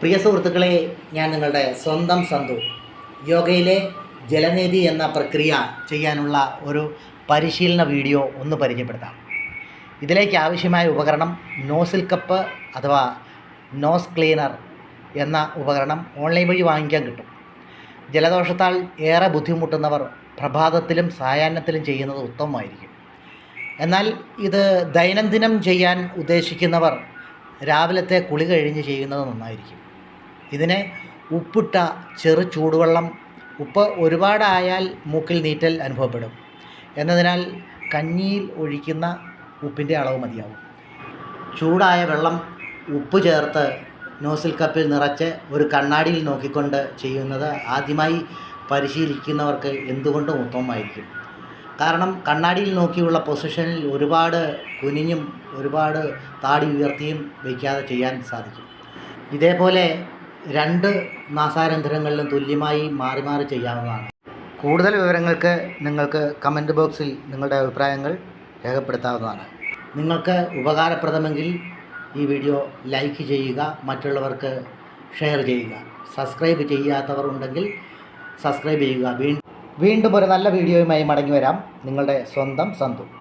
പ്രിയ സുഹൃത്തുക്കളെ, ഞാൻ നിങ്ങളുടെ സ്വന്തം സന്തു. യോഗയിലെ ജലനിധി എന്ന പ്രക്രിയ ചെയ്യാനുള്ള ഒരു പരിശീലന വീഡിയോ ഒന്ന് പരിചയപ്പെടുത്താം. ഇതിലേക്ക് ആവശ്യമായ ഉപകരണം നോസിൽ കപ്പ് അഥവാ നോസ് ക്ലീനർ എന്ന ഉപകരണം ഓൺലൈൻ വഴി വാങ്ങിക്കാൻ കിട്ടും. ജലദോഷത്താൽ ഏറെ ബുദ്ധിമുട്ടുന്നവർ പ്രഭാതത്തിലും സായാഹ്നത്തിലും ചെയ്യുന്നത് ഉത്തമമായിരിക്കും. എന്നാൽ ഇത് ദൈനംദിനം ചെയ്യാൻ ഉദ്ദേശിക്കുന്നവർ രാവിലത്തെ കുളി കഴിഞ്ഞ് ചെയ്യുന്നത് നന്നായിരിക്കും. ഇതിന് ഉപ്പിട്ട ചെറു ചൂടുവെള്ളം, ഉപ്പ് ഒരുപാടായാൽ മൂക്കിൽ നീറ്റൽ അനുഭവപ്പെടും എന്നതിനാൽ കഞ്ഞിയിൽ ഒഴിക്കുന്ന ഉപ്പിൻ്റെ അളവ് മതിയാവും. ചൂടായ വെള്ളം ഉപ്പ് ചേർത്ത് നോസിൽ കപ്പിൽ നിറച്ച് ഒരു കണ്ണാടിയിൽ നോക്കിക്കൊണ്ട് ചെയ്യുന്നത് ആദ്യമായി പരിശീലിക്കുന്നവർക്ക് എന്തുകൊണ്ടും ഉത്തമമായിരിക്കും. കാരണം കണ്ണാടിയിൽ നോക്കിയുള്ള പൊസിഷനിൽ ഒരുപാട് കുനിഞ്ഞും ഒരുപാട് താടി ഉയർത്തിയും വയ്ക്കാതെ ചെയ്യാൻ സാധിക്കും. ഇതേപോലെ 2 നാസാരന്ധ്രങ്ങളിലും തുല്യമായി മാറി മാറി ചെയ്യാവുന്നതാണ്. കൂടുതൽ വിവരങ്ങൾക്ക് നിങ്ങൾക്ക് കമൻറ്റ് ബോക്സിൽ നിങ്ങളുടെ അഭിപ്രായങ്ങൾ രേഖപ്പെടുത്താവുന്നതാണ്. നിങ്ങൾക്ക് ഉപകാരപ്രദമെങ്കിൽ ഈ വീഡിയോ ലൈക്ക് ചെയ്യുക, മറ്റുള്ളവർക്ക് ഷെയർ ചെയ്യുക. സബ്സ്ക്രൈബ് ചെയ്യാത്തവർ ഉണ്ടെങ്കിൽ സബ്സ്ക്രൈബ് ചെയ്യുക. വീണ്ടും ഒരു നല്ല വീഡിയോയുമായി മടങ്ങി വരാം. നിങ്ങളുടെ സ്വന്തം സന്തു.